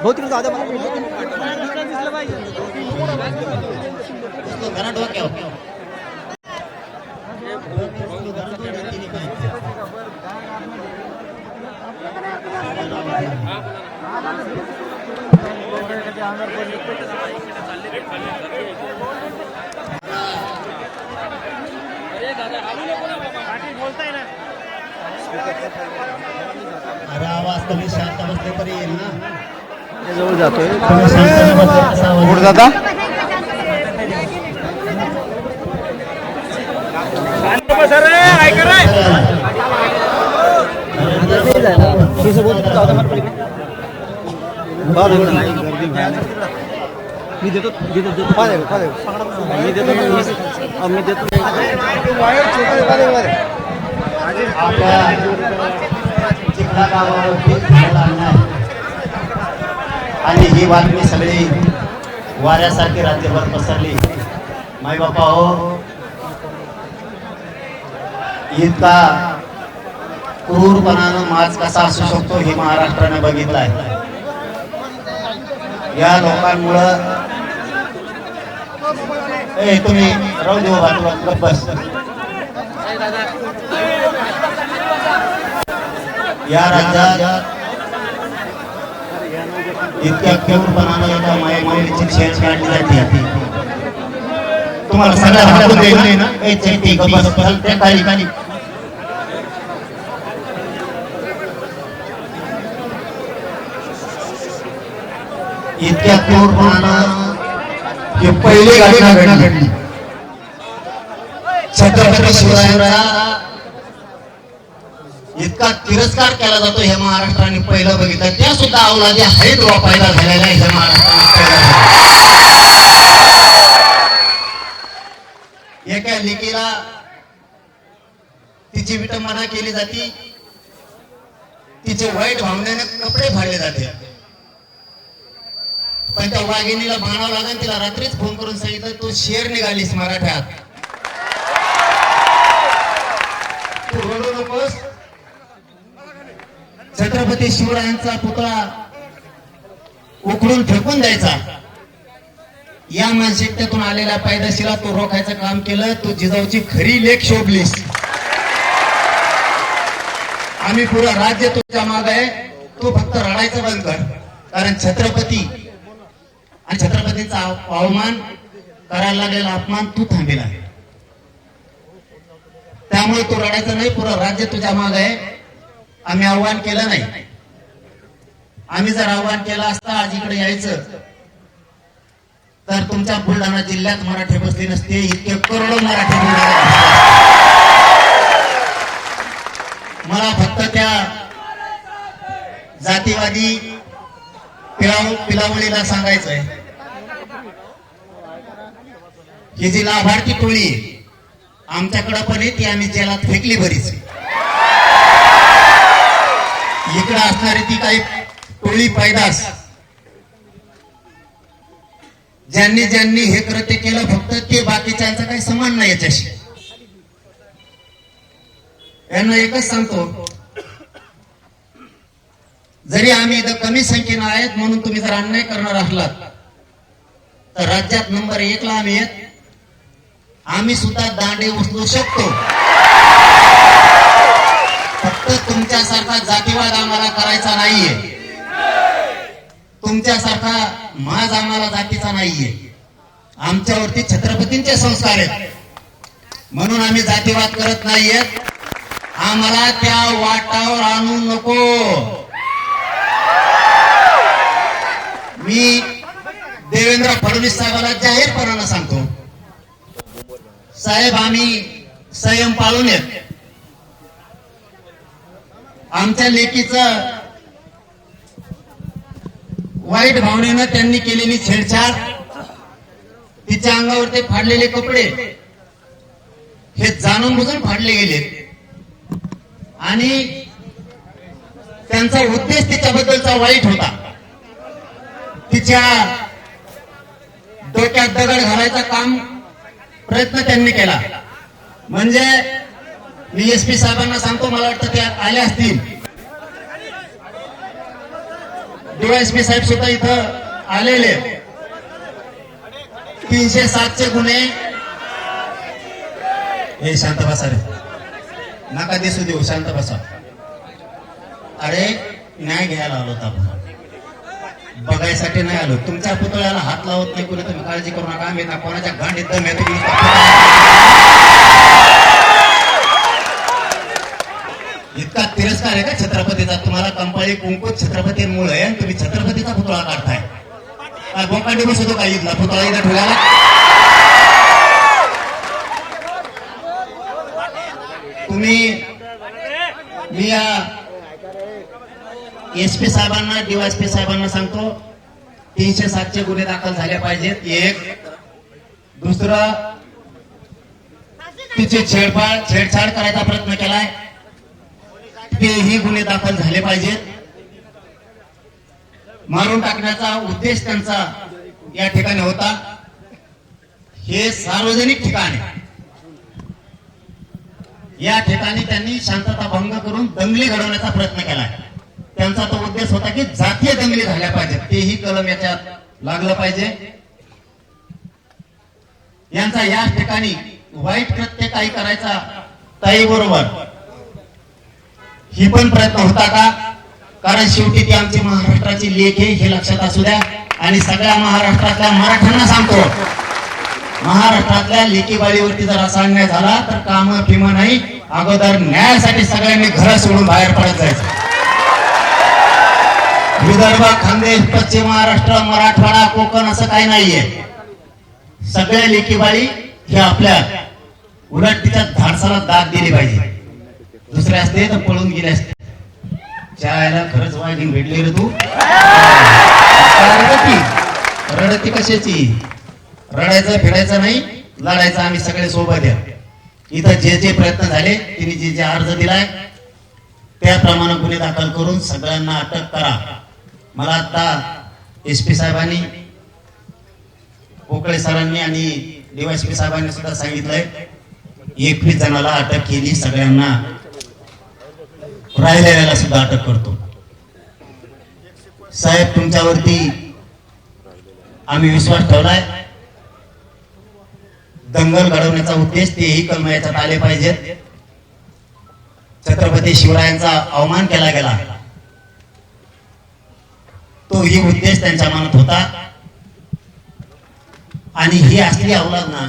बहुत ज्यादा बोलताय ना अरे आवाज कमी शांत बसले तरी येईल ना जवळ जातोय पुढे दादा मी देतो मी देतो मी देतो मी देतो आणि ही बातमी सगळी वाऱ्यासारखी राज्यभर पसरली. माई बापा हो, इतका क्रूरपणानं माज कसा असू शकतो हे महाराष्ट्राने बघितलाय. या लोकांमुळं तुम्ही राहू देऊ बाजूला बस. या राज्यात इतक्या क्रूरपणानं एका मायेची छेड काढली जाते. तुम्हाला सगळ्या हाकून देईल ना बस त्या खाली इतक्या क्रूरपणानं ही पहिली घटना घडली. छत्रपती शिवरायांचा इतका तिरस्कार केला जातो हे महाराष्ट्राने पहिलं बघितलं. त्या सुद्धा अवलादी आहेत पैदा झालेल्या हे महाराष्ट्राने. एका लेकीला तिची विटंबना केली जाते, तिचे वाईट भावनेने कपडे फाडले जाते. पण त्या वाघिणीला भाणावं लागेल. तिला रात्रीच फोन करून सांगितलं तू शेर निघालीस मराठ्यात, तू रडू नकोस. छत्रपती शिवरायांचा पुतळा उखडून फेकून द्यायचा या मानसिकतेतून आलेल्या पैदाशीला तू रोखायचं काम केलं. तू जिजाऊची खरी लेख शोभलीस. आम्ही पुरा राज्य तुझ्या माग आहे. तू फक्त रडायचं बंद कर. कारण छत्रपती आणि छत्रपतीचा अवमान करायला लागलेला अपमान तू थांबेला आहे. त्यामुळे तू रडायचं नाही. पुरं राज्य तुझ्या माग आहे. आम्ही आव्हान केलं नाही. आम्ही जर आव्हान केलं असता आज इकडे यायचं तर तुमच्या बुलढाणा जिल्ह्यात मराठी बसली नसते. इतके करोडो मराठी मला फक्त त्या जातीवादी पिलावळीला सांगायचंय, ही जी लाभार्थी टोळी आमच्याकडे पण आहे ती आम्ही जेलात फेकली बरीच. इकडे असणारी ती काही टोळी पैदास ज्यांनी ज्यांनी हे कृत्य केलं फक्त ते, बाकीच्यांचा काही संबंध नाही याच्याशी. यांना एकच सांगतो, जरी आम्ही इथं कमी संख्येनं आहेत म्हणून तुम्ही जर अन्याय करणार असलात तर राज्यात नंबर 1 ला आम्ही आहेत. आम्ही सुद्धा दांडे उचलू शकतो. फक्त तुमच्यासारखा जातीवाद आम्हाला करायचा नाहीये. तुमच्यासारखा माज आम्हाला जातीचा नाहीये. आमच्यावरती छत्रपतींचे संस्कार आहेत म्हणून आम्ही जातीवाद करत नाहीयेत. आम्हाला त्या वाटावर आणू नको. मी देवेंद्र फडणवीस साहेबांना जाहीरपणानं सांगतो, साहेब आम्ही संयम पाळून येत. आमच्या लेकीचं वाईट भावनेनं त्यांनी केलेली छेडछाड, तिच्या अंगावर ते फाडलेले कपडे, हे जाणून बुजून फाडले गेले आणि त्यांचा उद्देश तिच्याबद्दलचा वाईट होता. तिच्या डोक्यात दगड घालायचा काम प्रयत्न त्यांनी केला. म्हणजे मी एसपी साहेबांना सांगतो, मला वाटतं ते आले असतील, डीवायएसपी साहेब सुद्धा इथं आलेले. 307 गुन्हे. हे शांत बसा रे, नका दिसू देऊ, शांत बसा. अरे न्याय घ्यायला आलो होता आपण, बघायसाठी नाही आलो. तुमच्या पुतळ्याला हात लावत नाही कोणी, तुम्ही काळजी करू नका. आम्ही ना कोणाच्या गांडीत दम येतो. इतका तिरस्कार आहे का छत्रपतीचा तुम्हाला? कंपाळी कुंकूत छत्रपतींमुळे आहे आणि तुम्ही छत्रपतीचा पुतळा काढताय. गोकांडी बसतो का इथला पुतळा इथं ठेवायला? मी या एसपी साहेबांना, डीवायएसपी साहेबांना सांगतो, 307 गुन्हे दाखल झाले पाहिजेत. एक. दुसरं, तिचे छेडछाड करायचा प्रयत्न केलाय, तेही गुन्हे दाखल झाले पाहिजेत. मारून टाकण्याचा उद्देश त्यांचा या ठिकाणी होता. हे सार्वजनिक ठिकाण आहे. या ठिकाणी त्यांनी शांतता भंग करून दंगली घडवण्याचा प्रयत्न केलाय. त्यांचा तो उद्देश होता की जातीय दंगली झाल्या पाहिजेत, तेही कलम याच्यात लागलं पाहिजे. यांचा या ठिकाणी वाईट कृत्य काही करायचा ताई बरोबर ही पण प्रयत्न होता का? कारण शेवटी ती आमची महाराष्ट्राची लेक आहे, हे लक्षात असू द्या. आणि सगळ्या महाराष्ट्रातल्या मराठ्यांना सांगतो, महाराष्ट्रातल्या लेकीबाळीवरती जर असा अन्याय झाला तर काम फिमा नाही, अगोदर न्यायासाठी सगळ्यांनी घर सोडून बाहेर पडत जायचं. विदर्भ, खानदेश, पश्चिम महाराष्ट्र, मराठवाडा, कोकण असं काही नाहीये. सगळ्या लेकीबाळी हे आपल्या, उलट तिच्या धाडसाला दाद दिली पाहिजे. दुसरे असते तर पळून गेले असते. चायला खरंच वाईट भेटली रे तू. रडती कशाची? रडायचं फिरायचं नाही, लढायचं. आम्ही सगळे सोबत आहे. इथं जे जे प्रयत्न झाले, तिने जे जे अर्ज दिलाय त्याप्रमाणे गुन्हे दाखल करून सगळ्यांना अटक करा. मला आता एसपी साहेबांनी, पोकळे सरांनी आणि डीवायएसपी साहेबांनी सुद्धा सांगितलंय 21 जणाला अटक केली, सगळ्यांना राहिलेल्याला सुद्धा अटक करतो. साहेब तुमच्यावरती आम्ही विश्वास ठेवलाय. दंगल घडवण्याचा उद्देश, तेही कलम याच्यात आले पाहिजेत. छत्रपती शिवरायांचा अवमान केला गेला, तोही उद्देश त्यांच्या मनात होता. आणि ही असली अवलाद ना,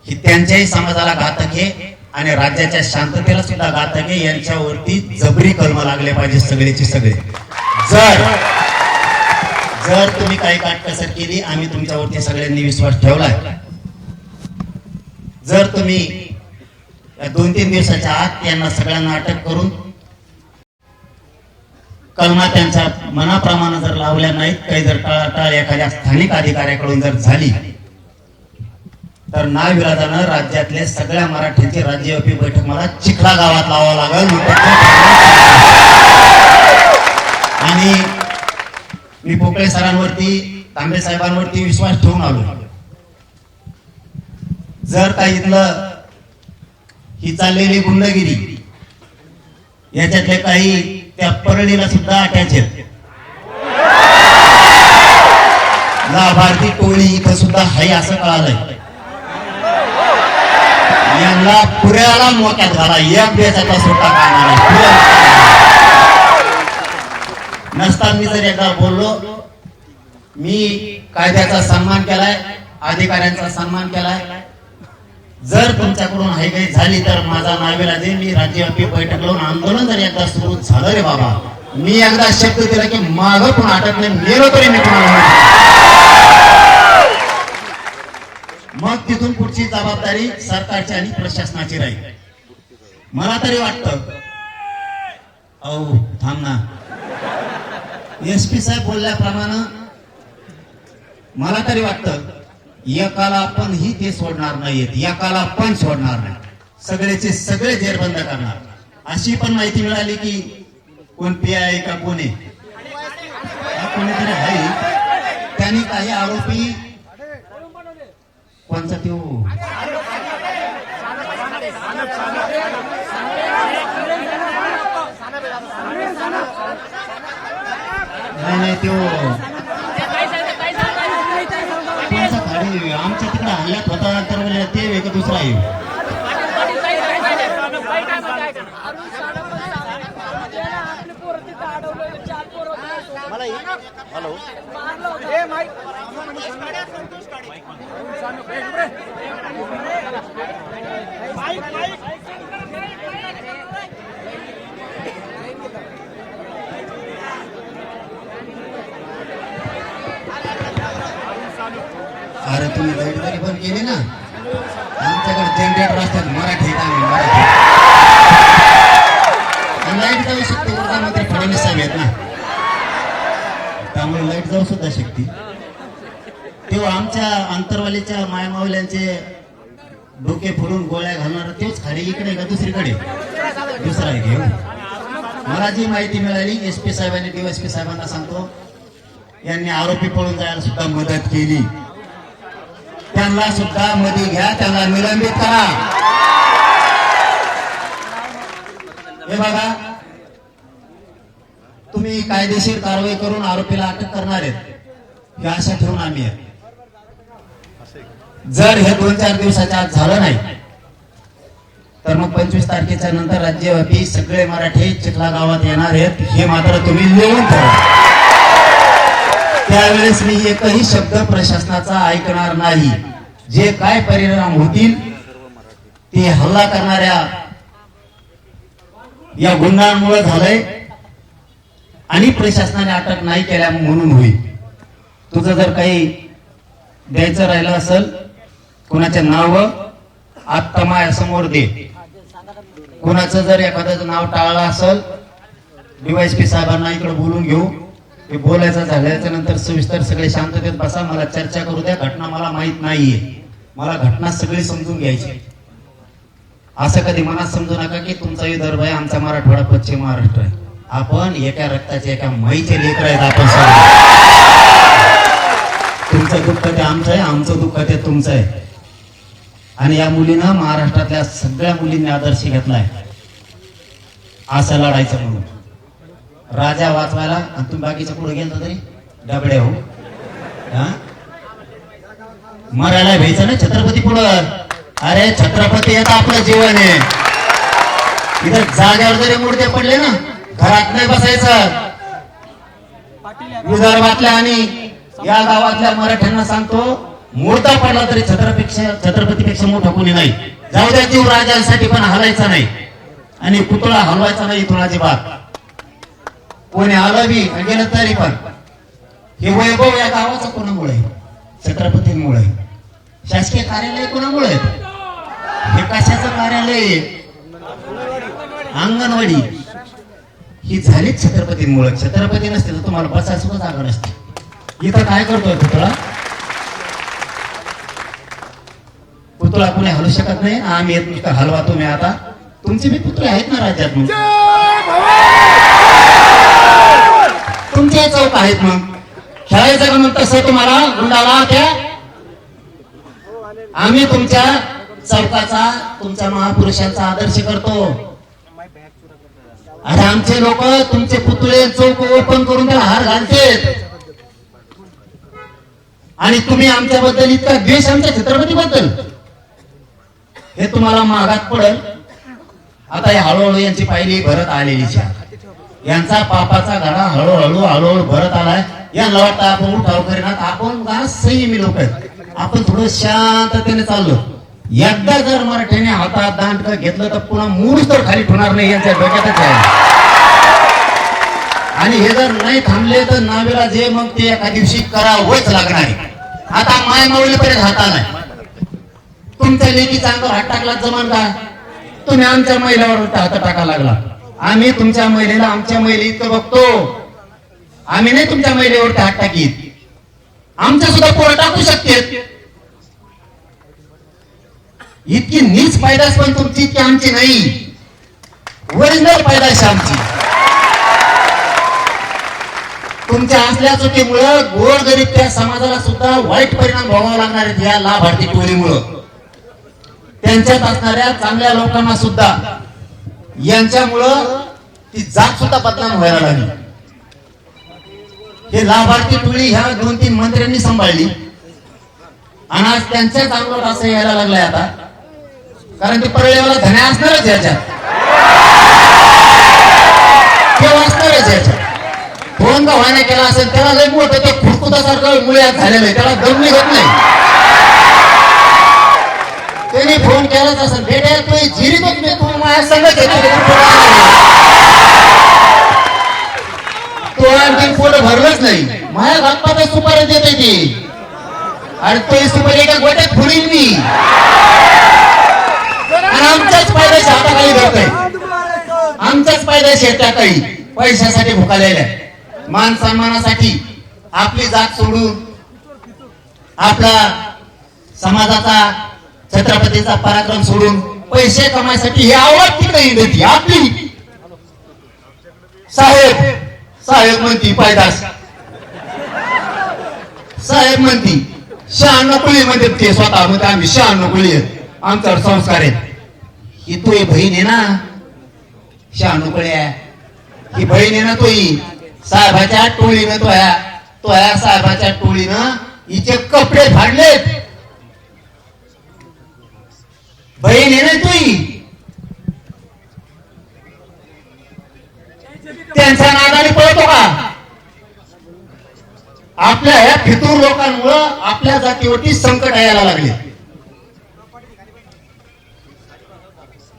ही त्यांच्याही समाजाला घातक आहे आणि राज्याच्या शांततेला सुद्धा घातक आहे. यांच्यावरती जबरी कलम लागले पाहिजे सगळेची सगळे. जर तुम्ही काही काटकसर केली, आम्ही तुमच्यावरती सगळ्यांनी विश्वास ठेवलाय. जर तुम्ही 2-3 दिवसाच्या आत यांना सगळ्यांना अटक करून कलमा त्यांच्या मनाप्रमाणे जर लावल्या नाहीत, काही जर टाळाटाळ एखाद्या स्थानिक अधिकाऱ्याकडून जर झाली तर नाविलाजानं राज्यातल्या सगळ्या मराठ्यांची राज्यव्यापी बैठक मला चिखला गावात लावावं लागेल. आणि मी पोकळे सरांवरती, तांबे साहेबांवरती विश्वास ठेवून आलो. जर काही इथलं ही चाललेली गुंडगिरी याच्यातले काही त्या परळीला सुद्धा अटॅच आहेत. लाभार्थी टोळी इथं सुद्धा हाय असं कळालंय. यांना पुऱ्याला मोक्यात घाला, एक देशाचा सुट्टा काढणार नसता. मी जर एकदा बोललो, मी कायद्याचा सन्मान केलाय, अधिकाऱ्यांचा सन्मान केलाय. जर तुमच्याकडून हायगाई झाली तर माझा नावेला दे. मी राज्यव्यापी बैठक लावून आंदोलन जर एकदा सुरू झालं रे बाबा, मी एकदा शब्द दिला की मागं पण अटक नाही, मेलो तरी मी मग तिथून पुढची जबाबदारी सरकारची आणि प्रशासनाची राहील. मला तरी वाटतं, थांब ना, एसपी साहेब बोलल्याप्रमाणे मला तरी वाटतं एकाला पण ही ते सोडणार नाहीत, एकाला पण सोडणार नाही, सगळेचे सगळे जेरबंद करणार. अशी पण माहिती मिळाली की कोण पिया आहे का कोण आहे, कोणीतरी आहे. त्यांनी काही आरोपी कोणचा तो नाही तो कोणचा खाडी आमच्या तिकडे हल्ल्यात होता तर ते एक दुसरा आहे. हॅलो अरे तुम्ही लाईट जरी बंद केली ना, आमच्याकडे जनरेटर असतात मराठी लाईट जाऊ शकते. ऊर्जामंत्री फडणवीस साहेब आहेत ना, त्यामुळे लाईट जाऊ सुद्धा शकते. तेव्हा आमच्या अंतरवालीच्या मायमावल्यांचे डोके फोडून गोळ्या घालणार तेच खाली इकडे का दुसरीकडे दुसरा आहे घेऊ. मला जी माहिती मिळाली एसपी साहेबांनी डीएसपी साहेबांना सांगतो, यांनी आरोपी पळून जायला सुद्धा मदत केली. त्यांना सुद्धा मध्ये घ्या, त्यांना निलंबित करा. हे बघा, तुम्ही कायदेशीर कारवाई करून आरोपीला अटक करणार आहेत ही आशा ठेवून आम्ही आहे. जर हे 2-4 दिवसाच्या आत झालं नाही तर मग 25 तारखेच्या नंतर राज्यव्यापी सगळे मराठी चिखला गावात येणार आहेत, हे मात्र तुम्ही लिहून ठेवा. त्यावेळेस मी एकही शब्द प्रशासनाचा ऐकणार नाही. जे काय परिणाम होतील ते हल्ला करणाऱ्या या गुन्ह्यांमुळे झालंय आणि प्रशासनाने अटक नाही केल्या म्हणून होईल. तुझं जर काही द्यायचं राहिलं असेल, कोणाचे नाव आत्ता माझ्यासमोर दे. कोणाचं जर एखाद्याचं नाव टाळलं असेल, डीवायएसपी साहेबांना इकडे बोलून घेऊ. हे बोलायचं झाल्याच्या नंतर सविस्तर सगळे शांततेत बसा, मला चर्चा करू द्या. घटना मला माहित नाहीये, मला घटना सगळी समजून घ्यायची. असं कधी मनात समजू नका की तुमचा विदर्भ आहे, आमचा मराठवाडा पश्चिम महाराष्ट्र आहे. आपण एका रक्ताचे एका माईचे लेकर आहेत. आपण तुमचं दुःख ते आमचं आहे, आमचं दुःख ते तुमचं आहे. आणि या मुलीनं महाराष्ट्रातल्या सगळ्या मुलींनी आदर्श घेतलाय असं लढायचं म्हणून. राजा वाचवायला आणि तुम्ही बाकीचं पुढे गेलं तरी डबडे हो. मरायला भ्यायचं ना छत्रपती पुढं. अरे छत्रपती येतं आपलं जीवन आहे. इथं जाग्यावर जरी मुडके पडले ना, घरात नाही बसायचं. विदर्भातल्या आणि या गावातल्या मराठ्यांना सांगतो, मूर्ता पडला तरी छत्रपतीपेक्षा मोठा कोणी नाही. जाऊ द्या, जीव राजांसाठी पण हलायचा नाही आणि पुतळा हलवायचा नाही इथून अजिबात. कोणी आलं बी गेलं तरी पण हे वैभव या गावाचं कोणामुळे? छत्रपतींमुळे. शासकीय कार्यालय कोणामुळे? हे कशाचं कार्यालय? अंगणवाडी ही झालीच छत्रपतींमुळे. छत्रपती नसते तर तुम्हाला बसायला सुद्धा जागा नसते. इथं काय करतोय पुतळा? पुतळा कोणी हलू शकत नाही. आम्ही येत नुसतं हलवा. तुम्ही आता तुमचे बी पुतळे आहेत ना राज्यात, मग तुमचे चौक आहेत, मग खेळायचं का मग तसं तुम्हाला गुंडाला त्या? आम्ही तुमच्या चौकाचा, तुमच्या महापुरुषांचा आदर्श करतो. अरे आमचे लोक तुमचे पुतळे चौक ओपन करून त्याला हार घालतेत आणि तुम्ही आमच्याबद्दल इतका द्वेष आमच्या छत्रपतीबद्दल, हे तुम्हाला मागात पडेल. आता हे हळूहळू यांची पायरी भरत आलेली आहे. यांचा पापाचा घडा हळूहळू भरत आलाय. यांना वाटतं आपण उठाव करीनात, आपण संयमी लोक आहेत, आपण थोडं शांततेने चाललो. एकदा जर मराठ्याने हातात दांडकं घेतलं तर पुन्हा मूळच तर खाली ठेवणार नाही, यांच्या डोक्यातच आहे. आणि हे जर नाही थांबले तर नावेला जे मग ते एका दिवशी करावंच लागणार आहे. आता माय माऊलीपर्यंत हात आलाय. तुमच्या लेकीचा अंगावर हात टाकला जमान का? तुम्ही आमच्या महिलेवर हात टाका लागला. आम्ही तुमच्या महिलेला आमच्या महिले इतकं बघतो. आम्ही नाही तुमच्या महिलेवरती हात टाकीत. आमच्या सुद्धा पोरं टाकू शकते. इतकी नीच पैदास पण तुमची इतकी आमची नाही, ओरिजिनल पैदास आमची. तुमच्या असल्या चुकीमुळं गोरगरीब त्या समाजाला सुद्धा वाईट परिणाम भोगावा लागणार आहेत या लाभार्थी टोळीमुळं. त्यांच्यात असणाऱ्या चांगल्या लोकांना सुद्धा यांच्यामुळं ती जात सुद्धा बदनाम व्हायला लागली. हे लाभार्थी टोळी ह्या 2-3 मंत्र्यांनी सांभाळली आणि आज त्यांच्याच अंगावर असं यायला लागलंय आता, कारण ते परळेवाला धन्या असणारच याच्यात, ते असणारच याच्यात. फोन का व्हायला केला असेल त्याला लय मोठं ते खुरकुतासारखं मुळ्यात झालेलं आहे, त्याला दम निघत नाही. त्याने फोन केलाच असेल, भेटायला तू जिरीतच मी तू माझ्या संगत तो आणखी पोट भरलंच नाही. माझ्या घातपात सुपारी देते ती आणि तो सुपारी एका गोट्यात फुलील मी आणि आमच्याच फायद्याच्या हाताखाली धरतोय, आमच्याच फायद्याच्या त्याखाली पैशासाठी भुकालेल्या, मान सन्मानासाठी आपली जात सोडून आपला समाजाचा छत्रपतीचा पराक्रम सोडून पैसे कमायसाठी ही आवड तिकडे येते आपली. साहेब साहेब म्हणती पैदास, साहेब म्हणती 96 कुळी म्हणते ते स्वतः म्हणते आम्ही 96 कुळी आहेत, आमच्यावर संस्कार आहेत. ही तो बहीण आहे ना 96 कुळ्या, ही बहीण आहे ना तो साहेबाच्या टोळीनं तो ह्या साहेबाच्या टोळीनं हिचे कपडे फाडलेत. बहीण आहे ना तू, त्यांच्या नादाने पळतो का? आपल्या ह्या फितूर लोकांमुळं आपल्या जातीवरती संकट यायला लागले.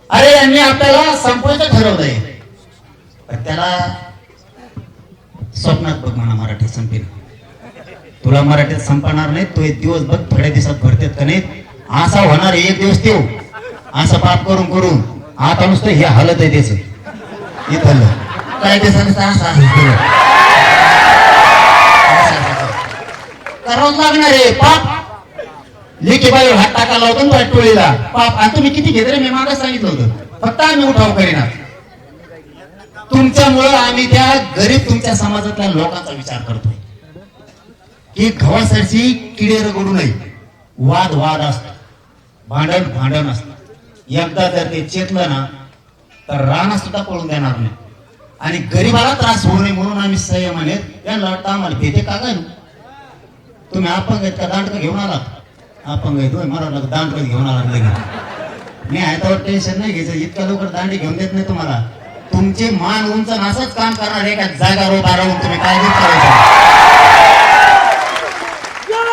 अरे यांनी आपल्याला संपवायचं ठरवलंय, पण त्याला स्वप्नात बघ म्हणा मराठीत संपेल. तुला मराठीत संपणार नाही, तो एक दिवस बघ थोड्या दिवसात भरतेत का नाही असा होणार. एक दिवस तेव असं पाप करून करून आता नुसतं हे हालत आहे त्याच इथलं काय ते करावंच लागणार आहे पाप. लेखी बाईवर हात टाकायला होतो ना टोळीला पाप. आणि तुम्ही किती घेत रे, मी मागं सांगितलं होतं, फक्त आम्ही उठाव करीना. तुमच्यामुळं आम्ही त्या गरीब तुमच्या समाजातल्या लोकांचा विचार करतोय की गव्हासारखी किडे रगडू नये. वाद वाद असतात, भांडण भांडण असतात. एकदा जर ते चेतलं ना तर राणा सुद्धा पळून देणार नाही. आणि गरीबाला त्रास होऊ नये म्हणून आम्ही संयमाने त्यांना वाटतं आम्हाला भेटे का काय तुम्ही अपंग आहेत का दांडकं घेऊन आलात? अपंग आहे तुम्ही मला दांडकं घेऊन आलात लगेच. मी आहे त्यावर टेन्शन नाही घ्यायचं, इतक्या लवकर दांडी घेऊन देत नाही तुम्हाला. तुमचे मान उंच असंच काम करणार आहे का जागावर उभा राहून तुम्ही काय करायचं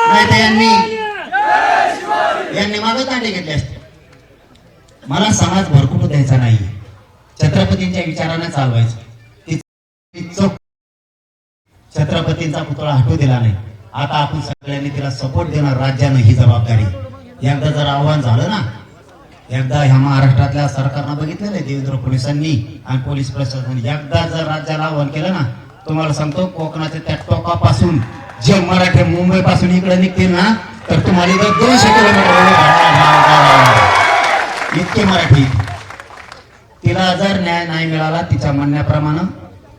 नाही तर यांनी मागं दांडे घेतले असते. मला समाज भरकुटू द्यायचा नाही, छत्रपतींच्या विचाराने चालवायचं. छत्रपतींचा पुतळा हटू दिला नाही. आता आपण सगळ्यांनी तिला सपोर्ट देणार, राज्यानं ही जबाबदारी. एकदा जर आव्हान झालं ना, एकदा ह्या महाराष्ट्रातल्या सरकारनं बघितलेलं आहे देवेंद्र फडणवीसांनी आणि पोलीस प्रशासनाने, एकदा जर राज्याला आव्हान केलं ना, तुम्हाला सांगतो कोकणाच्या त्या टोकापासून जे मराठी मुंबई पासून इकडे निघतील ना तर तुम्हाला इथं 200 किलोमीटर इतके मराठी. तिला जर न्याय नाही मिळाला तिच्या म्हणण्याप्रमाणे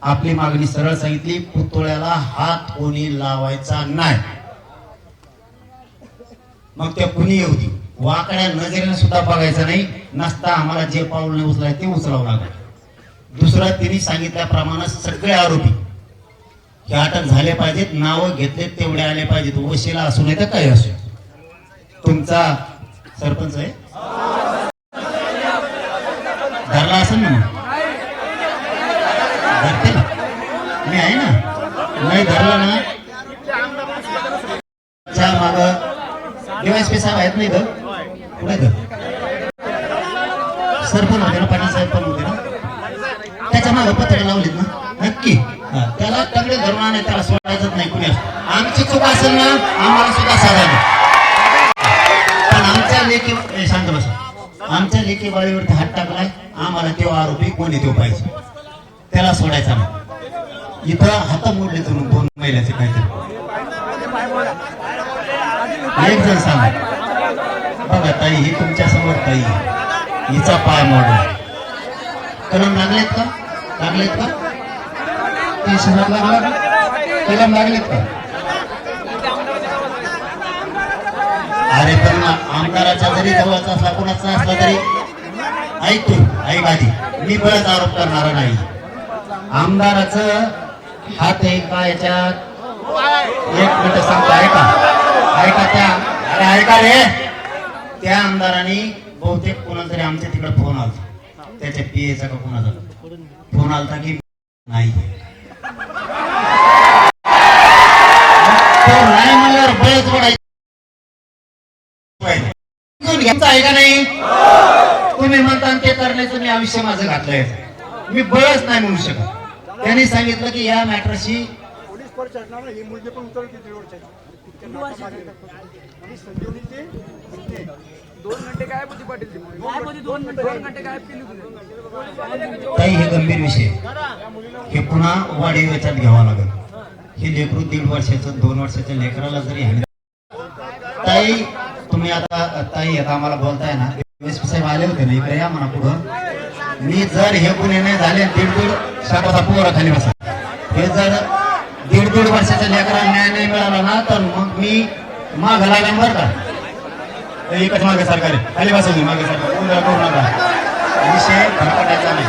आपली मागणी सरळ सांगितली, पुतळ्याला हात कोणी लावायचा नाही. मग त्या कुणी येऊ दे, वाकड्या नजरेने सुद्धा बघायचं नाही. नसता आम्हाला जे पाऊल नाही उचलाय ते उचलावं लागेल. दुसरं तिने सांगितल्याप्रमाणे सगळे आरोपी हे अटक झाले पाहिजेत, नावं घेतले तेवढे आले पाहिजेत, वशिला असू नाही तर काही असू. तुमचा सरपंच आहे धरला असेल ना, धरते मी आहे ना, नाही धरला ना माग डीवायएसपी साहेब आहेत नाही तर पुढे सरपंच होते ना, पाटील साहेब पण होते ना, त्याच्या मागे पत्रे लावलीत ना नक्की. त्याला तगडे धरून आणाय, त्याला सोडायचंच नाही कुणी. आमची चूक असेल ना आम्हाला सुद्धा साधा नाही, पण आमच्या लेखी शांत बसा, आमच्या लेखी बाळीवरती हात टाकलाय, आम्हाला तेव्हा आरोपी कोणी तो पाहिजे, त्याला सोडायचा नाही. इथं हात मोडले तुम्ही 2 महिन्याचे काहीतरी एक जण सांगा बघा ताई, ही तुमच्या समोर ताई, हिचा पाय मोडला. कलम लागलेत का? लागलेत का? ती शहरात लागला, कलम लागलेत का? अरे पण आमदाराच्या जरी जवळचा असला, कोणाचा असला तरी ऐक, तू ऐक आधी, मी बळच आरोप करणार नाही. आमदाराचं हात आहे का याच्यात? एक मिनिट सांगतो, ऐका ऐका. अरे ऐका रे, त्या आमदारांनी बहुतेक कोणाला तरी आमच्या तिकडे फोन आला, त्याच्या पीएचा का कोणाचा फोन आलता की नाही, नाही म्हणल्यावर बळच पडायचं आहे का नाही? तुम्ही म्हणता ते करण्याचं मी आयुष्य माझं घातलंय, मी बळच नाही म्हणू शकत. त्यांनी सांगितलं की या मॅटरशी पोलीस प्रशासनानं ही मुलगी पण उतरवली दीड वर्षाची. 2 घंटे काय होती पाटील ती? काय होती 2 घंटे काय केली तुझे? ताई, हे गंभीर विषय, हे पुन्हा वाढीव याच्यात घ्यावं लागेल. हे लेकरू 1.5 वर्षाचं 2 वर्षाच्या लेकराला जरी ताई, तुम्ही आता ताई आता आम्हाला बोलताय ना, एसपी साहेब आले होते ना इकडे, या म्हणा पुढं. मी जर हे गुन्हे नाही झाले 1.5 शाखाचा पोरा खाली बसा, हे जर 1.5 वर्षाच्या लेकराला न्याय नाही मिळाला ना, तर मग मी माग लागेल बरं का. एकच मागे सरकार खाली बसवली, मागे सरकार करू नका, विषय खरकटायचा नाही.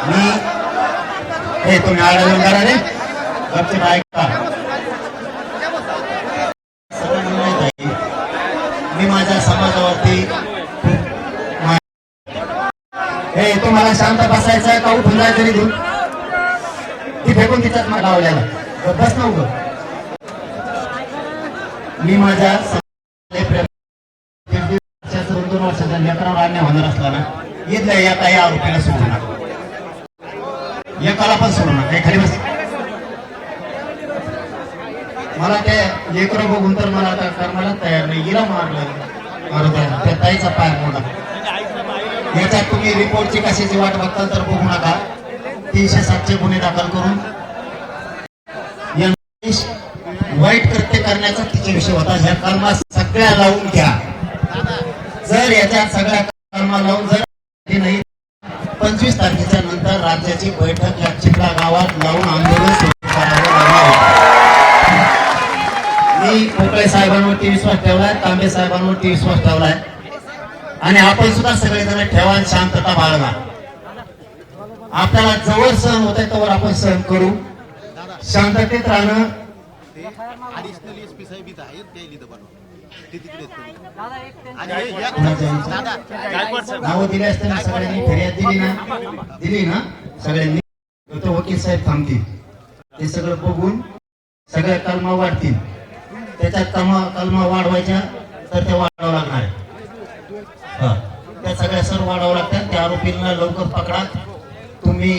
मी हे तुम्ही आढळून करा रे, गपचूप ऐका. मी माझ्या समाजावरती हे तुम्हाला शांत बसायचं का उठून जायचं निघून? ती फेकून तिच्यात मला लावल्याला बस ना उगं. मी माझ्या 2 वर्षाच्या लेकरावर अन्याय होणार असला ना, इथल्या एका या आरोपीला सोडू नका, एकाला पण सोडू नका. खाली बस. मला ते लेकरं बघून तर मला आता कर्माला तयार नाही, हिला मारलं, त्या ताईचा पाय मोडा. याच्यात तुम्ही रिपोर्टची कशाची वाट बघताल तर बघू नका. 307 गुन्हे दाखल करून वाईट कृत्य करण्याचा तिचा विषय होता. ह्या कर्मा सगळ्या लावून घ्या. जर याच्या सगळ्या कर्मा लावून जर नाही, 25 तारखेच्या नंतर राज्याची बैठक या चिखला गावात लावून आंदोलन सुरू करावं लागणार. मी पोकळे साहेबांवरती विश्वास ठेवलाय, तांबे साहेबांवरती विश्वास ठेवलाय, आणि आपण सुद्धा सगळेजण ठेवा, शांतता बाळगा. आपल्याला जवळ सहन होत आहे तोवर आपण सहन करू, शांततेत राहणं. नावं दिली असताना सगळ्यांनी फिर्याद दिली ना सगळ्यांनी, तर वकील साहेब थांबतील, ते सगळं बघून सगळ्या कलमा वाढतील. त्याच्यात कलमा वाढवायच्या तर ते वाढवावं लागणार आहे. त्या सगळ्या सर्व वाढावं लागतात. त्या आरोपींना लवकर पकडा. तुम्ही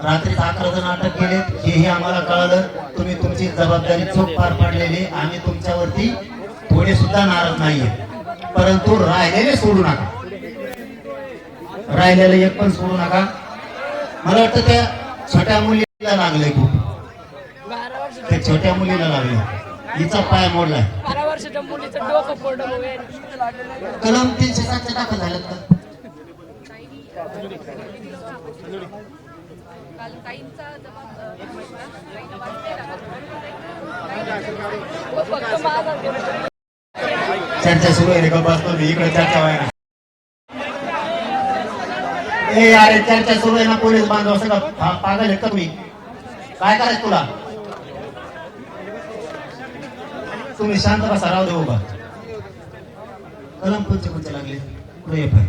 रात्री 11 जण अटक केले हेही आम्हाला कळालं. तुम्ही तुमची जबाबदारी चोख पार पाडलेली, आम्ही तुमच्यावरती थोडे सुद्धा नाराज नाहीये, परंतु राहिलेले सोडू नका, राहिलेले एक पण सोडू नका. मला वाटतं त्या छोट्या मुलीला लागलंय खूप, त्या छोट्या मुलीला लागले, हिचा पाय मोडलाय. 12 वर्षाच्या मुलीचं डोकं फोडलं वगैरे. कलम 307 दाखल झालेत का? चर्चा सुरू आहे रे, गप्प बसतो मी इकडे, चर्चा व्हायला. ए अरे चर्चा सुरू आहे ना, पोलीस बांधव सगळं पागल आहेत का तुम्ही? काय करायचं तुला? तुम्ही शांत बसा, राहू दे उभा. कलम कोणते लागले पुढे ये पाय.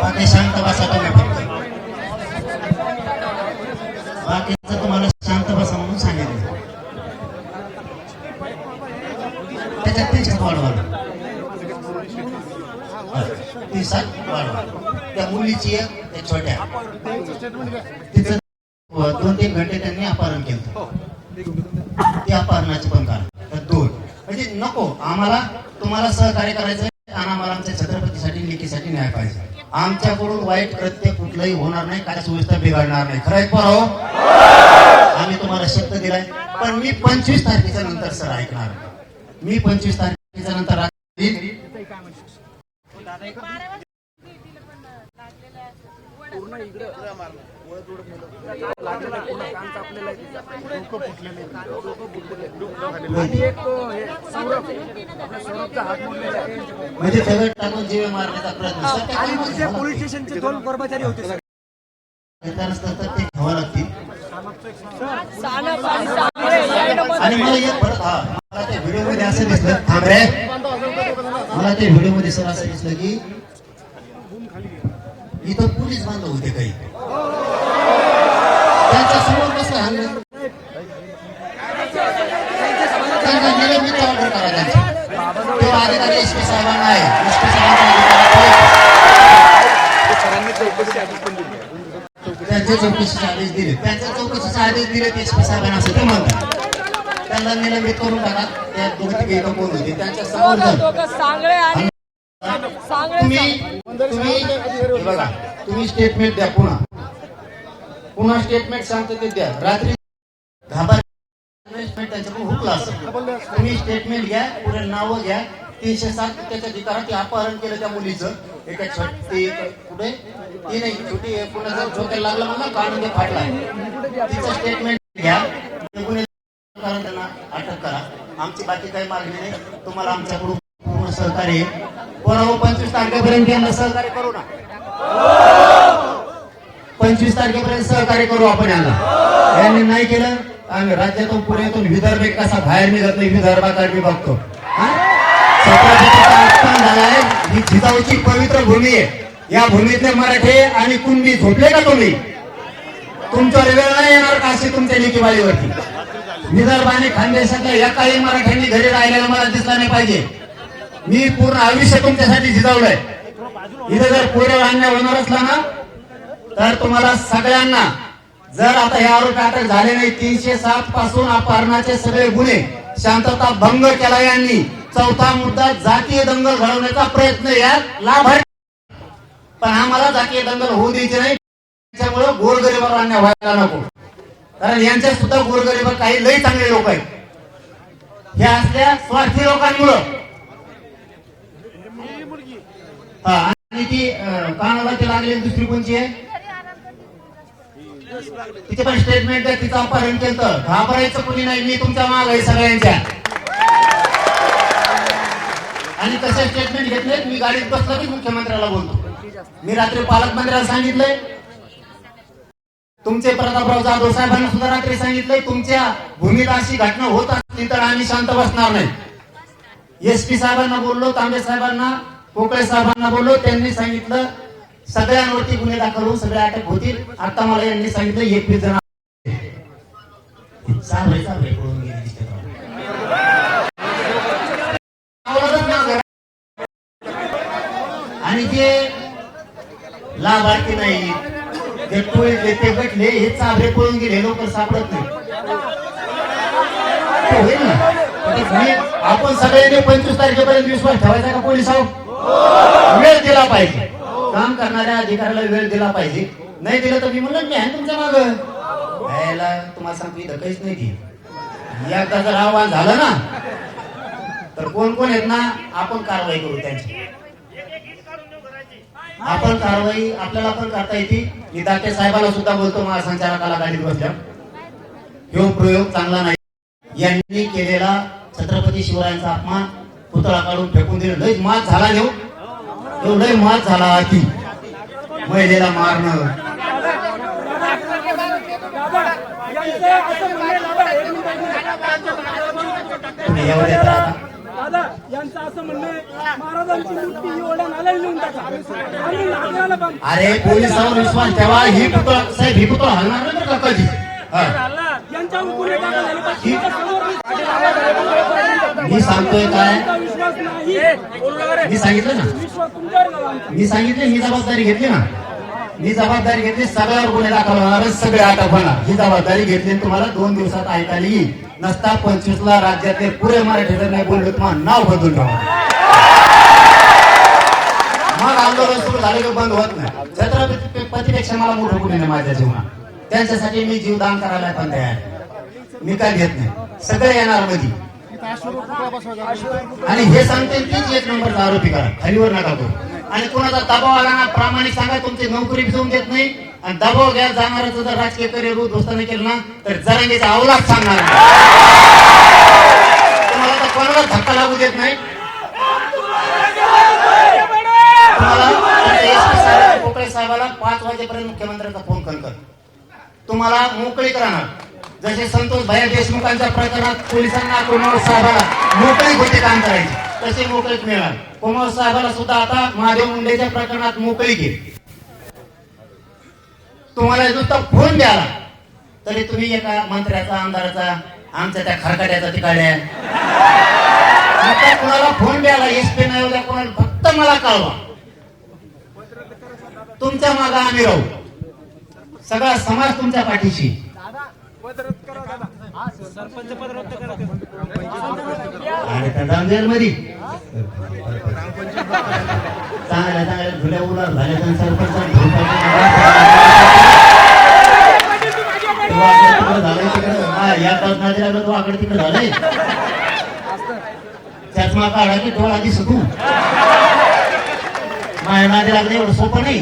बाकी शांत बसा तुम्ही फक्त. बाकीचं तुम्हाला शांत बसा म्हणून सांगितलं. त्याच्यात 307 वाढवा, 307 वाढवा. त्या मुलीची एक, त्या छोट्या, तिचं 2-3 घंटे त्यांनी अपहरण केलं. ते अपहरणाचे पण कारण तर 2 म्हणजे नको. आम्हाला तुम्हाला सहकार्य करायचं आणि आम्हाला आमच्या छत्रपतीसाठी लेकीसाठी न्याय पाहिजे. आमच्याकडून वाईट कृत्य कुठलंही होणार नाही, काय सुविधा बिघडणार नाही. खरं आहे पोराओ? आम्ही तुम्हाला शब्द दिलाय. पण मी 25 तारखेच्या नंतर सर ऐकणार. मी 25 तारखेच्या नंतर पूर्ण इकडं लागलेला पूर्ण कान कापलेला आहे तिचा. आणि एक हे सौरभ, आपल्या सौरभचा हात मोडलेला आहे. म्हणजे दगड टाकून जीवे मारण्याचा प्रयत्न. आणि तिथे पोलीस स्टेशनचे 2 कर्मचारी होते सर. त्यानंतर तर ते घ्यावं लागतील. साना पाणी चांगले यायला आणि मला एक परत मला त्या व्हिडिओ मध्ये असं दिसलं, थांब रे, मला त्या व्हिडिओ मध्ये सर असं दिसलं की इथं पोलीस बांधव होते काही, त्यांच्या समोर कसं हल्लं, त्यांना निलंबित ऑर्डर करा. त्यांचा तो अधिकारी एसपी साहेबांना आहे. एसपी त्यांच्या चौकशीचे आदेश दिले. त्यांच्या चौकशीचे आदेश दिले एसपी साहेबांना असं ते म्हणतात. त्यांना निलंबित करून टाका. त्या दोघी इथं कोण होते त्यांच्या समोर दोघं सांगळे आणि सांगळे हे बघा, तुम्ही स्टेटमेंट द्या. पुन्हा स्टेटमेंट सांगते ते द्या. रात्री त्यांच्याकडून हुकला असेल. तुम्ही स्टेटमेंट घ्या, पुढे नावं घ्या. 307 त्याच्या अधिकारात अपहरण केलं त्या मुलीचं. एका छोटी कुठे ती नाही छोटी पुन्हा जर झोक्याला लागला म्हणा काढून ते फाटला. तिचं स्टेटमेंट घ्या. त्यांना अटक करा. आमची बाकी काही मागणी नाही. तुम्हाला आमच्याकडून पूर्ण सहकार्य. पोराओ 25 तारखेपर्यंत यांना सहकार्य करू ना. 25 तारखेपर्यंत सहकार्य करू आपण यांना. यांनी नाही केलं आम्ही राज्यातून पुण्यातून विदर्भ कसा बाहेर निघत नाही विदर्भाकडे मी बघतो. झालाय ही जिजाऊची पवित्र भूमी आहे. या भूमीतले मराठे आणि कुणबी झोपले का तुम्ही? तुमच्यावर वेळ नाही येणार का अशी तुमच्या लेकीबाळीवरती? विदर्भ आणि खानदेशातल्या एकाही मराठ्यांनी घरी राहिलेला मला दिसला नाही पाहिजे. मी पूर्ण आयुष्य तुमच्यासाठी झिजवलंय. इथे जर पुढे अन्याय होणार असला ना तर तुम्हाला सगळ्यांना, जर आता हे आरोपी अटक झाले नाही, 307 पासून अपहरणाचे सगळे गुन्हे, शांतता भंग केला यांनी, 4था मुद्दा जातीय दंगल घडवण्याचा प्रयत्न यात लाभार्थी. पण आम्हाला जातीय दंगल होऊ द्यायची नाही. त्यामुळे गोरगरिबावर अन्याय व्हायला नको. कारण यांच्या सुद्धा गोरगरीब काही लई चांगले लोक आहेत. हे असल्या स्वार्थी लोकांमुळं आणि ती कानाला ती लागलेली दुसरी कोणची आहे तिचे पण स्टेटमेंट आहे. तिचं अपहरण केलं. घाबरायचं कोणी नाही. मी तुमच्या माग आहे सगळ्यांच्या. आणि कसे स्टेटमेंट घेतले मी गाडीत बसलो की मुख्यमंत्र्याला बोलतो. मी रात्री पालकमंत्र्याला सांगितलंय. तुमचे प्रतापराव जाधव साहेबांना सुद्धा रात्री सांगितलंय तुमच्या भूमीत अशी घटना होत असली तर आम्ही शांत बसणार नाही. एसपी साहेबांना बोललो, तांबे साहेबांना, कोकळे साहेबांना बोललो. त्यांनी सांगितलं सगळ्यांवरती गुन्हे दाखल होऊन सगळे अटक होतील. आता मला यांनी सांगितलं 21 जण पळून गेले. आणि जे लाभार्थी नाही जे टोळीतले ते गटले हे चाबरे पळून गेले. लवकर सापडत नाही. होईल ना. आपण सगळ्यांनी 25 तारखेपर्यंत विश्वास ठेवायचा का पोलिसांवर? वेळ दिला पाहिजे. काम करणाऱ्या अधिकाऱ्याला वेळ दिला पाहिजे. नाही दिलं तर मी म्हणलं मी आहे तुमच्या माग. यायला तुम्हाला सांगतो इथं काहीच नाही की एकदा जर आव्हान झालं ना तर कोण कोण आहेत ना आपण कारवाई करू त्यांची. आपण कारवाई आपल्याला पण करता येते. मी दाते साहेबाला सुद्धा बोलतो महासंचालकाला गाडीत बसल्या ह्यो प्रयोग चांगला नाही. यांनी केलेला छत्रपती शिवरायांचा अपमान पुतळा काढून फेकून दिलं. लय मात झाला देऊ एवढं मात झाला की महिलेला मारणं. यांचं असं म्हणणं आहे महाराजांची मूर्ती एवढ्या नाल्याला नेऊन टाका आणि नागराला बंद. अरे पोलिसांवर विश्वास ठेवा. ही पुतळा साहेब ही पुतळा हलणार नाही बरं का कधी. यांच्यावर गुन्हे दाखल झाले पाहिजे. मी सांगतोय काय विश्वास नाही. मी सांगितलं ना. विश्वास तुमच्यावर झाला आमचा. मी सांगितले मी जबाबदारी घेतली ना. मी जबाबदारी घेतली. सगळ्यावर गुन्हे दाखल होणार सगळे अटक होणार. ही जबाबदारी घेतली. तुम्हाला 2 दिवसात ऐकायला येईल. नसता 25ला राज्यातले पुरे मराठी जर नाही बोलले तुम्हाला नाव बदलून ठेवा. मग आंदोलन सुरू झालं की बंद होत नाही. छत्रपतीपेक्षा मला मोठं कुणी नाही माझ्या जीवनात. त्यांच्यासाठी मी जीवदान करायला पण तयार आहे. मी काय घेत नाही. सगळे येणार मध्ये आणि हे सांगते तीच एक नंबरचा आरोपी करा, खालीवर नका करू. आणि कोणाचा दबाव आला ना प्रामाणिक सांगा, तुमची नोकरी घेऊन देत नाही. आणि दबाव घ्या जाणाराचं जर राजकीय करिअर उद्ध्वस्त केलं ना तर जरांगीचा अवलाद सांगणार नाही. तुम्हाला तर कोणाला धक्का लागू देत नाही. तुम्हाला कोकळे साहेबाला 5 वाजेपर्यंत मुख्यमंत्र्यांचा फोन कर, तुम्हाला मोकळी करणार. जसे संतोष भैया देशमुखांच्या प्रकरणात पोलिसांना कुमार साहेबाला मोकळी होती काम करायची, तसे मोकळीक मिळणार. कुमार साहेबाला सुद्धा आता महादेव मुंडेच्या प्रकरणात मोकळी घे. तुम्हाला नुसता फोन द्याला तरी तुम्ही एका मंत्र्याचा आमदाराचा आमच्या त्या खरकाट्याचा तिकाड्या कुणाला फोन द्याला एसपी नाही उद्या कोणाला फक्त मला कळवा. तुमच्या मागे आम्ही राहू. सगळा समाज तुमच्या पाठीशी. आणि त्या दांडेलमध्ये चांगल्या चांगल्या धुल्या उलार झाल्या तर सरपंच झालंय तिकडे या तास लागलं तो आकडे तिकडे झालंय. चष्मा काढा की डोळा दिसतो. माझ्या नादी लागणे एवढं सोपं नाही.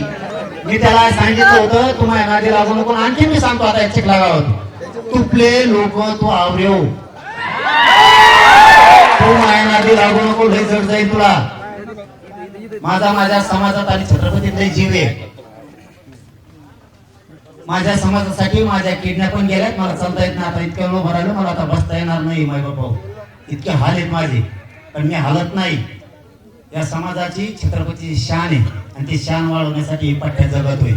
मी त्याला सांगितलं होतं तू माझ्या नादी लागू नको. आणखी मी सांगतो आता एक लागावं होतो. तुपले लोक तू आवरेव, तू माझ्या नादी लागू नको. लय जड जाईल तुला. माझ्या समाजात आणि छत्रपतीत लय जीव आहे. माझ्या समाजासाठी माझ्या किडनॅप पण गेल्यात. मला चालता येत नाही आता. इतक्या लोक भरायला मला आता बसता येणार नाही. माय बाबा इतके हाल आहेत माझे, पण मी हालत नाही. या समाजाची छत्रपतीची शान आहे आणि ती शान वाढवण्यासाठी पठ्ठ्या जगतोय.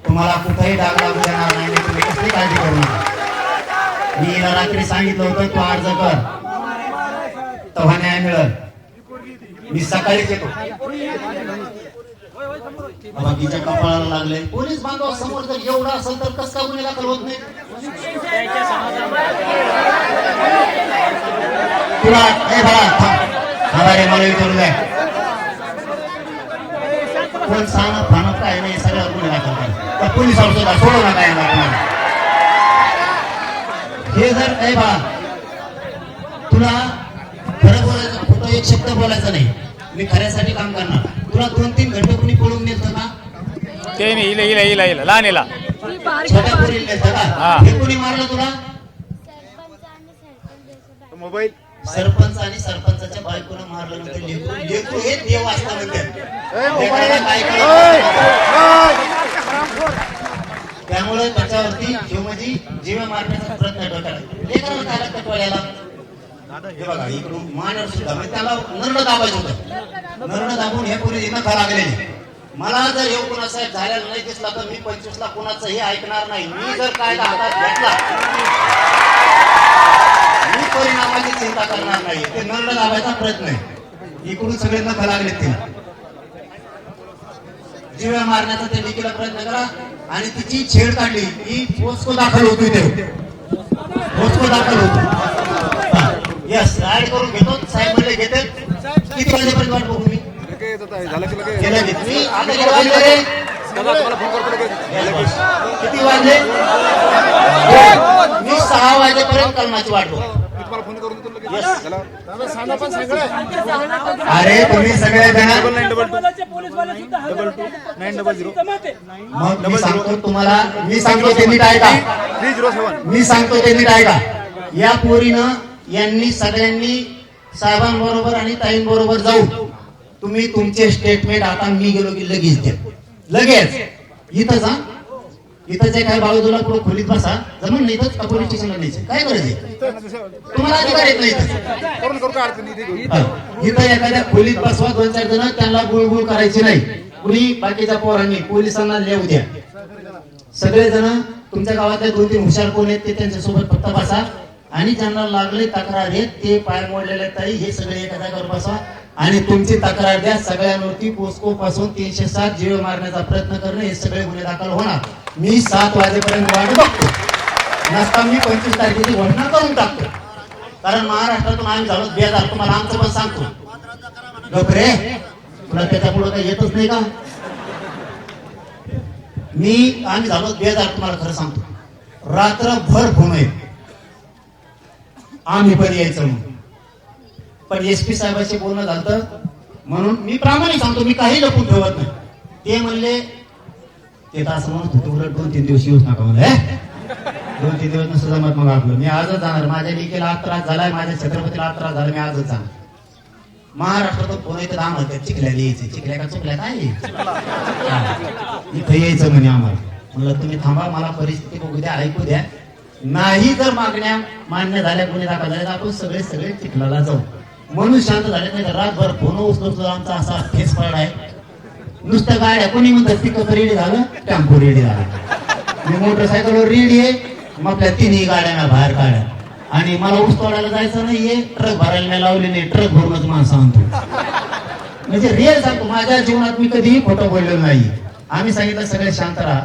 तुम्हाला कुठेही डाग लागू देणार नाही. तुम्ही कसली काळजी करू नका. मी हिला रात्री सांगितलं होतं तू अर्ज कर तेव्हा न्याय मिळेल. मी सकाळीच येतो. बाकीच्या कपाळाला लागले. पोलीस बांधव समोर जर एवढा असेल तर कसं का गुन्हे दाखल होत नाही. तुला हे बघा रे मला विचारू द्या कोण सांगत फानत काय नाही. सगळ्यावर गुन्हे दाखल करा. त्या पोलिसावर सुद्धा सोडू नका येणार. हे जर काय बा तुला खरं बोलायचं, खोटं एक शब्द बोलायचा नाही. मी खऱ्यासाठी काम करणार. तुला 2-3 घंटे कोणी पळून नेतं का? ते नाही. इला लहान इला छोट्या पोरीला नेतं का? हे कोणी मारलं तुला? मोबाईल सरपंच आणि सरपंचाच्या बायकोला मारलं नव्हतं. लेकरू हे देव असता म्हणतात. त्यामुळे त्याच्यावरती जीव मारण्याचा प्रयत्न डोक्याला. हे बघा इकडून मानर सुद्धा त्याला नरड दाबायचं होतं. नरड दाबून हे पुढे नखा लागलेले. मला जर हे कुणासाहेब झालेला नाही दिसला तर मी 25 ला कुणाचंही ऐकणार नाही. मी जर कायदा हातात घेतला मी परिणामाची चिंता करणार नाही. ते नरड दाबायचा प्रयत्न आहे. इकडून सगळे नखा लागले. ते जीव्या मारण्याचा ते लेकीला प्रयत्न करा. आणि तिची छेड काढली की पोस्को दाखल होतो. ते पोस्को दाखल होतो. यस ऍड करून घेतो. साहेब म्हणजे घेते. किती वाजेपर्यंत वाट बघू मी? किती वाजले? मी 6 वाजेपर्यंत कलमाची वाट बघू. अरे तुम्ही सगळे मग मी सांगतो तुम्हाला. मी सांगतो ते नीट ऐका. मी सांगतो ते नीट ऐका. या पोरीनं यांनी सगळ्यांनी साहेबांबरोबर आणि ताईंबरोबर जाऊन तुम्ही तुमचे स्टेटमेंट आता मी गेलो की लगेच द्या. लगेच इथं जा. इथं जे काय बाळू तुला पुढे खोलीत बसा. जमून नाही इथंच पोलीस स्टेशनला न्यायचं. काय गरज आहे? तुम्हाला अधिकार येत नाही. इथं एखाद्या खोलीत बसवा 2-4 जण. त्यांना गुळगुळ करायची नाही. कुणी बाकीच्या पोरांनी पोलिसांना लिहू द्या. सगळेजण तुमच्या गावातले 2-3 हुशार कोण आहेत ते त्यांच्यासोबत फक्त बसा. आणि ज्यांना लागले तक्रार आहेत ते पाय मोडलेले ताई हे सगळे एका जागेवर बसा आणि तुमची तक्रार द्या. सगळ्यांवरती पोस्को पासून 307 जीव मारण्याचा प्रयत्न करणं हे सगळे गुन्हे दाखल होणार. मी 7 वाजेपर्यंत वाट बघतो. नसता मी 25 तारखेची घोषणा करून टाकतो. कारण महाराष्ट्रातून आम्ही झालो बेजार. तुम्हाला आमचं पण सांगतो. गपरे तुला त्याच्या पुढे काही येतच नाही का? आम्ही झालो बेजार, तुम्हाला खरं सांगतो, रात्रभर फोन आहे आम्ही पण यायचं म्हणून. पण एसपी साहेबांशी बोलणं झालं म्हणून मी प्रामाणिक सांगतो, मी काही लपून ठेवत नाही. ते म्हणले, ते तर असं म्हणत होते उलट 2-3 दिवस येऊच नका म्हणले. 2-3 दिवस नसं जमत मग आपलं मी आजच जाणार. माझ्या लेकीला त्रास झालाय, माझ्या छत्रपतीला त्रास झाला, मी आजच जाणार. महाराष्ट्रात फोन येतात आम्हाला, चिखल्याला यायचे. चिखल्या का चुकल्या काय इथं यायचं म्हणे आम्हाला. म्हणलं तुम्ही थांबा, मला परिस्थिती बघू द्या, ऐकू द्या. नाही जर मागण्या मान्य झाल्या, गुन्हे दाखल झाले, आपण सगळे चिखलाला जाऊ. म्हणून शांत झाले. नाही तर रातभर फोन उचलतो आमचा असा फेस पडलाय. नुसत्या गाड्या कोणी म्हणतात पिकअप रेडी झालं, टेम्पो रेडी झालं. मी मोटरसायकलवर रेडी आहे, मग आपल्या 3ही गाड्यांना बाहेर काढ्या. आणि मला ऊस तोडायला जायचं नाहीये, ट्रक भरायला नाही लावले नाही, ट्रक भरूनच माणसं आणतो. म्हणजे रिअल सांगतो, माझ्या जीवनात मी कधीही खोटं बोललेलो नाही. आम्ही सांगितलं सगळे शांत राहा.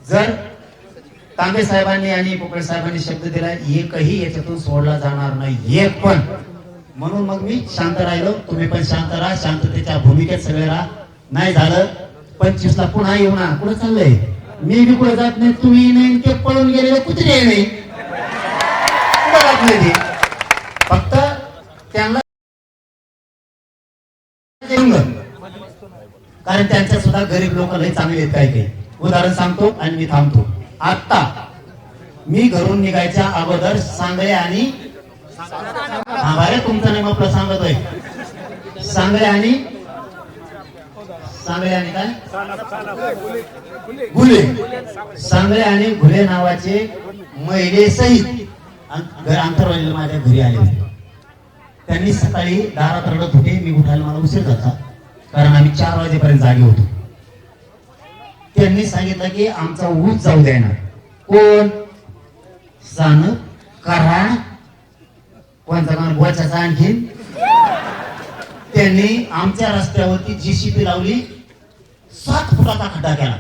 जर तांबे साहेबांनी आणि पोकळे साहेबांनी शब्द दिलाय, एकही याच्यातून सोडला जाणार नाही, एक पण. म्हणून मग मी शांत राहिलो. तुम्ही पण शांत राहा, शांततेच्या भूमिकेत सगळे राहा. नाही झालं 25 ला पुन्हा येऊ ना. कुठं चाललंय? मी बी कुठं जात नाही, तुम्ही नाही, ते पळून गेलेले कुत्रे नाही, कुठं जात नाही. ते फक्त त्यांना कारण त्यांच्या सुद्धा गरीब लोकांना चांगले आहेत काही. उदाहरण सांगतो आणि मी थांबतो. आता मी घरून निघायच्या अगोदर सांगळे आणि तुमचा नेम आपलं सांगतोय. सांगळे आणि काय घुले. सांगळे आणि घुले नावाचे महिलेसहित अंतरवालीला माझ्या घरी आले. त्यांनी सकाळी दारात रडत होते. मी उठायला मला उशीर झाला, कारण आम्ही 4 वाजेपर्यंत जागे होतो. त्यांनी सांगितलं की आमचा ऊस जाऊ देणार. कोण? सान कराड कोणता काम बोचाचा. आणखीन त्यांनी आमच्या रस्त्यावरती जीसीपी लावली, 7 फुटाचा खड्डा केला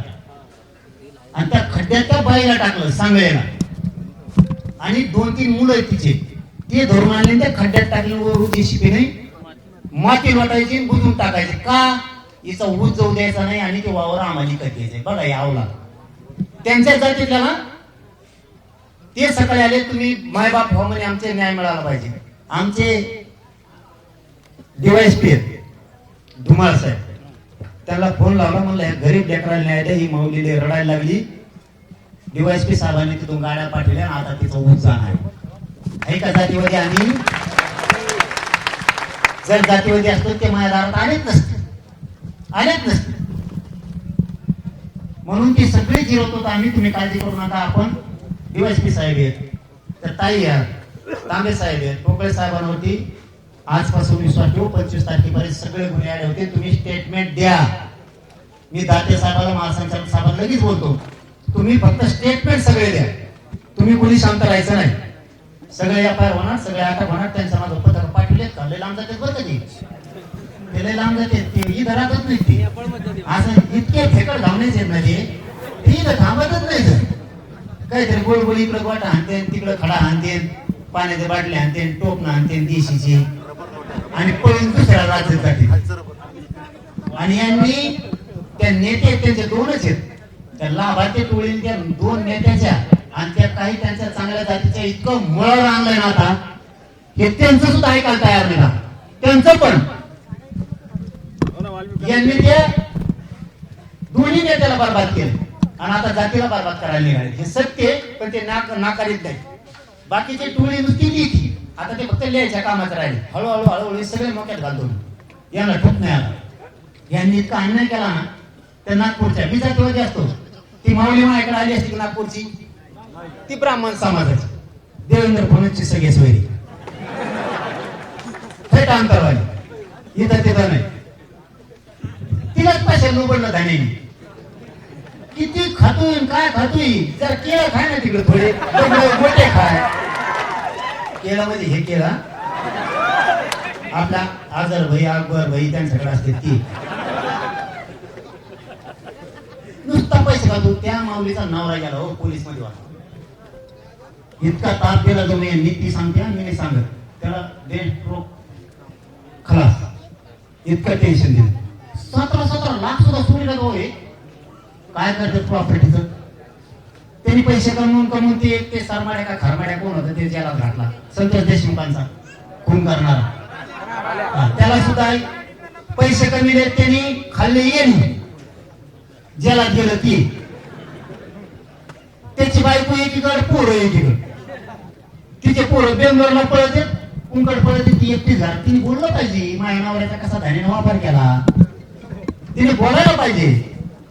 आणि त्या खड्ड्यात त्या बाईला टाकलं, सांगळेला. आणि 2-3 मुलं आहेत तिचे, ते धरून आणले, त्या खड्ड्यात टाकले. वर जीसीपी नाही, माती वाटायची, बुजून टाकायचे. का? हिचा ऊस जाऊ द्यायचा नाही आणि ते वावर आम्हाला विकत घ्यायचे. बघा यावला त्यांच्या जातीतल्या ना. ते सकाळी आले, तुम्ही मायबाप व्हा म्हणे, आमचे न्याय मिळाला पाहिजे. आमचे डीवायएसपी धुमाळ साहेब, त्याला फोन लावला, म्हणलं ह्या गरीब लेकराला न्याय द्या. ही माऊलीला रडायला लागली. डीवायएसपी साहेबांनी तिथून गाड्या पाठवल्या, आता तिचा ऊस जाणार आहे का? जातीवादी आम्ही जर जातीवादी असतो ते माझ्या दारात आलेच नसते. म्हणून ती सगळी जिरवत होत आम्ही. तुम्ही काळजी करू नका. आपण डीवायएसपी साहेब आहेत, तर ताई आहेत, तांबे साहेब आहेत, पोकळे साहेबांवरती आजपासून विश्वास ठेवू. 25 तारखेपर्यंत सगळे गुन्हे आले होते. तुम्ही स्टेटमेंट द्या. मी दाते साहेबाला, महासंचालक साहेबांना लगेच बोलतो, तुम्ही फक्त स्टेटमेंट सगळे द्या. तुम्ही कुणी शांत राहायचं नाही. सगळे एफआयआर होणार, सगळे अटक होणार. त्यांच्या माझं पत्रक पाठवले का लय लांब जाते बरं कधी, ते लय लांब जाते. ते ही धरातच नाही. ती असं इतके फेकड धावण्याचे आहेत ना, ते इथं थांबतच नाही. काहीतरी गोल गोल इकडे गोटा हाणते, तिकडे खडा हाणते, पाण्याचे बाटले हाणते, टोपणं हाणते देशीची, आणि पळून दुसऱ्या राज्यात जाते. आणि यांनी त्या नेते त्यांचे 2च आहेत. त्या लाभार्थी टोळी त्या 2 नेत्याच्या आणि त्या काही त्यांच्या चांगल्या जातीच्या इतकं मळ आणलंय ना आता, हे त्यांचं सुद्धा ऐकायला तयार नाही ना. त्यांचं पण यांनी ते दोन्ही नेत्याला बरबाद केलं आणि आता जातीला बरबाद करायला निघाले. हे सत्य, पण ते नाकारीत नाही. बाकीची टोळी नुसती लिहिती, आता ते फक्त लिहायच्या कामात राहिले. हळूहळू सगळे मोक्यात घालतो. यांना ठोक नाही आला. यांनी इतका अन्याय केला ना. त्या नागपूरच्या मी जातीवादी असतो, ती माऊली माझ्याकडे आली असती नागपूरची, ती ब्राह्मण समाजाची, देवेंद्र फडणवीसची सगळे सोयरी, थेट अंतरवाली, इथं तिथं नाही. तिलाच पैसे लुबडलं धान्याने. किती खातोय काय खातोय? जर केळं खाय ना तिकडे, थोडे गोटे खाय. केळं मध्ये हे केळं आपला आजर भाई, अकबर भाई त्यांच्याकडे असते, ती नुसता पैसे खातो. त्या माऊलीचा नवरा गेला हो पोलीस मध्ये. इतका ताप दिला तुम्ही, नीती सांगते मी नाही सांगत. त्याला खलास इतकं टेन्शन दिलं. 17 लाख सुद्धा सोडलं का होय? काय करतात प्रॉपर्टीचं? त्यांनी पैसे कमवून ते सरमाड्या का खरमाड्या कोण होतं ते ज्याला घातला, संतोष देशमुखांचा खून करणारा. त्याला सुद्धा पैसे कमी त्यांनी खाल्ले येणे, ज्याला गेलं ती. त्याची बायको एकीकडे, पोरं एकीकडे. तिचे पोरं बेंगलोरला पळत कुंकड पळत, ती एकटी झाली. तिने बोललं पाहिजे, माझ्या नवऱ्याचा कसा धान्याने वापर केला तिने बोलायला पाहिजे.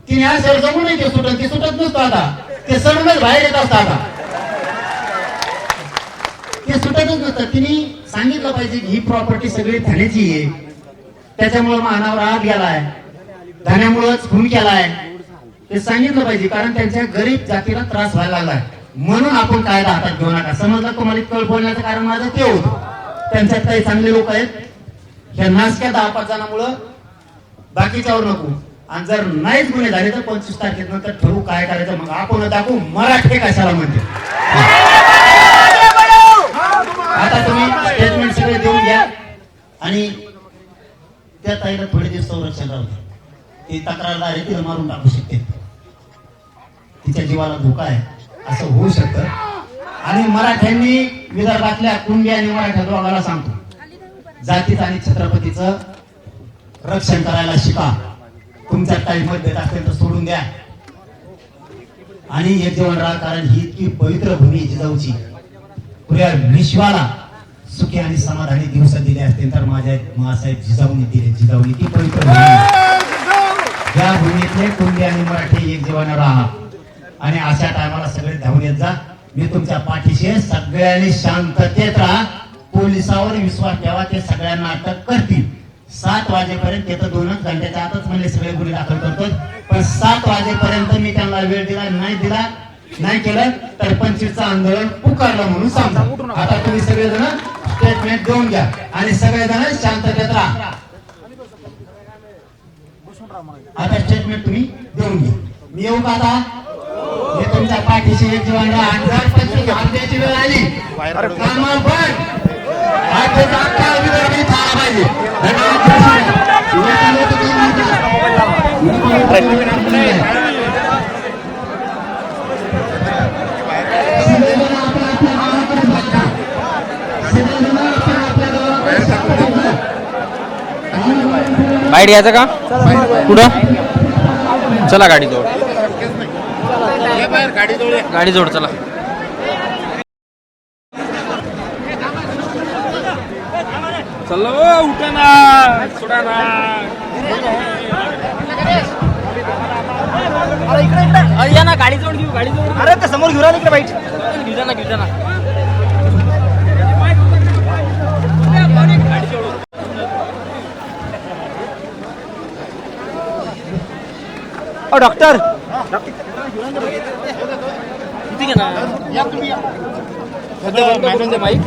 तिने आज जमू नाही ते सुटत, ते सुटत नसतो. आता ते सणच बाहेर येत असतं. आता ते सुटतच नसतं. तिने सांगितलं पाहिजे की ही प्रॉपर्टी सगळी धान्याची आहे, त्याच्यामुळे मानावर आग गेलाय, धान्यामुळेच खून केलाय, ते सांगितलं पाहिजे. कारण त्यांच्या गरीब जातीला त्रास व्हायला लागलाय. म्हणून आपण कायदा हातात घेऊ नका. समजलं तुम्हाला? कळ बोलण्याचं कारण माझं ते होतं. त्यांच्यात काही चांगले लोक आहेत, ह्या नासक्या 10-5 जणांमुळं बाकीच्यावर नको. आणि जर नाहीच गुन्हे झाले तर 25 तारखेनंतर ठरवू काय करायचं. मग आपण दाखवू मराठी कशाला म्हणते. आता तुम्ही स्टेटमेंट सगळे देऊन घ्या आणि त्या ताईला थोडे दिवस संरक्षण राहू द्या. ती तक्रारदार आहे, तिला मारून टाकू शकते, तिच्या जीवाला धोका आहे, असं होऊ शकतं. आणि मराठ्यांनी विदर्भातल्या कुणबी आणि मराठा दोघाला सांगतो, जातीचं आणि छत्रपतीचं रक्षण करायला शिका. तुमच्यात काही मतभेद असेल तर सोडून द्या आणि एक जीवन राहा. कारण ही इतकी पवित्र भूमी जिजाऊची, पुऱ्या विश्वाला सुखी आणि समाधानी दिवस दिले असतील तर माझ्या मासाहेब जिजाऊनी दिले. जिजाऊनी ती पवित्र भूमी, या भूमीतले कुणबी आणि मराठी एक जीवन राहा. आणि अशा टायमाला सगळे धावून येत जा. मी तुमच्या पाठीशी. सगळ्यांनी शांततेत राहा. पोलिसावर विश्वास ठेवा, ते सगळ्यांना अटक करतील. 7 वाजेपर्यंत, ते तर 2 घंट्याच्या आतच म्हणले सगळे गुन्हे दाखल करतो. पण 7 वाजेपर्यंत मी त्यांना वेळ दिला नाही केलं तर 25चं आंदोलन पुकारलं म्हणून सांगतो. आता तुम्ही सगळेजण स्टेटमेंट देऊन घ्या आणि सगळेजण शांततेत राहा. आता स्टेटमेंट तुम्ही देऊन घ्या. मी येऊ का आता? हे तुमच्या पाठीशी एक जीवन राहा. 25 घालण्याची वेळ आली, कामावर पण बाहेर यायचं का? कुठं? चला गाडी जोड, गाडी जोड चला. चला उठा ना, सोडा ना. अरे या ना, गाडी जोड घेऊ, गाडी जोड. अरे ते समोर घेऊन इकडे बाईट घेऊ जा ना. डॉक्टर किती घे ना माईक.